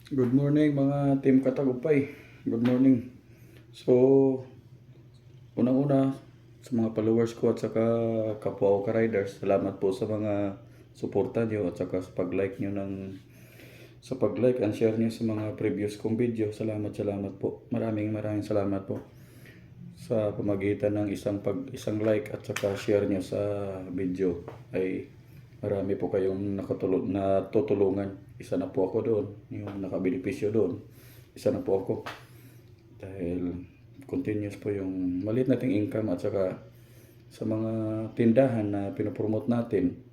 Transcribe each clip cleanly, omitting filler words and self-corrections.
Good morning mga Team Katagupay. Good morning. So, unang-una sa mga followers ko at saka kapwa ko ka-riders, salamat po sa mga suporta nyo at saka sa pag-like nyo sa pag-like and share nyo sa mga previous kong video. Salamat po. Maraming salamat po sa pamagitan ng isang like at saka share nyo sa video ay marami po kayong natutulungan. Isa na po ako doon, yung nakabenepisyo doon. Isa na po ako. Dahil continuous po yung maliit nating income at saka sa mga tindahan na pinopromote natin,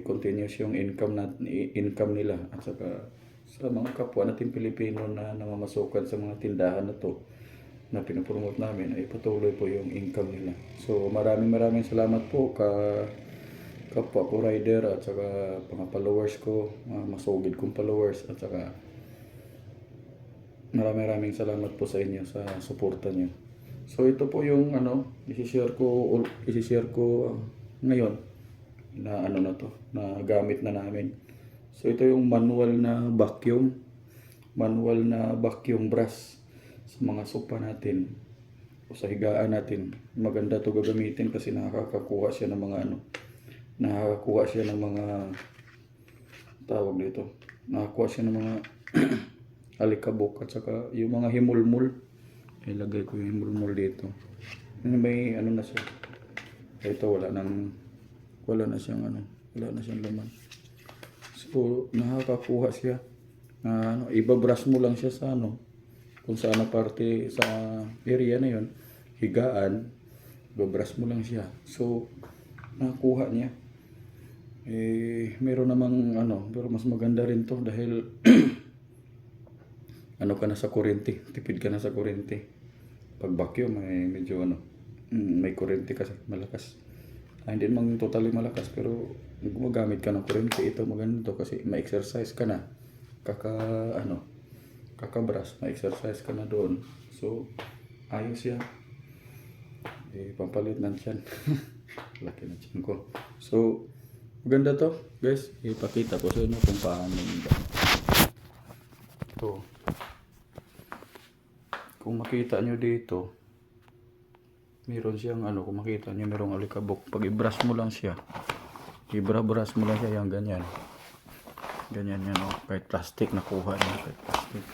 continuous yung income nila at saka sa mga kapwa nating Pilipino na namamasukan sa mga tindahan na to na pinopromote namin ay patuloy po yung income nila. So maraming salamat po kapwa ko rider at saka mga followers ko, mga masugid kong followers at saka maraming salamat po sa inyo sa suporta niyo. So ito po yung i-share ko ngayon na na gamit na namin. So ito yung manual na vacuum brush sa mga sopa natin o sa higaan natin. Maganda to gagamitin kasi nakakakuha siya ng mga tawag dito. Nakakuha siya ng mga alikabok at saka yung mga himulmul. Ilagay ko yung himulmul dito. May na siya. Ito wala na siyang laman. So nakakakuha siya. Ibabrush mo lang siya sa kung saan parte sa area na yon, higaan, ibabrush mo lang siya. So nakuha niya. Meron namang pero mas maganda rin to dahil ka na sa kuryente, tipid ka na sa kuryente. Pag vacuum ay medyo may kuryente kasi malakas. Hindi naman totally malakas pero gumagamit ka ng kuryente, ito maganda to kasi ma-exercise ka na. Kakabras, ma-exercise ka na doon. So ayos yan. Pampalit ng tiyan. Laki na tiyan ko. So maganda to guys, ipakita ko sa inyo kung paano ito. Kung makita nyo dito, meron siyang kung makita nyo merong alikabok. Pag i-brush mo lang siya, i-brush mo lang siya yung ganyan yan kahit plastic nakuha niya, kahit plastic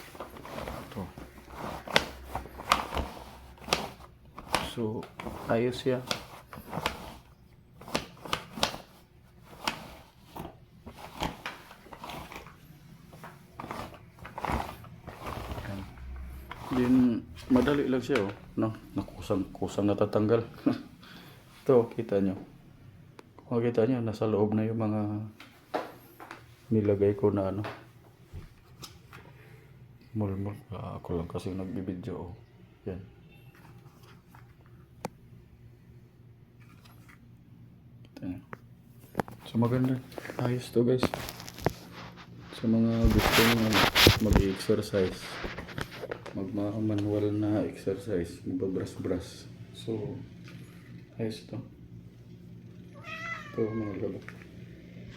ito. So ayos siya. Din madali lang siya nakusang natatanggal. Ito kita nyo, kung makita nyo nasa loob na yung mga nilagay ko na mulmul. Ako lang kasi nagbibideo. Yan. Kita nyo. So maganda, ayos to guys sa mga gusto mag-exercise, manual na exercise, magbabrush. So ayos to. Ito mga labok.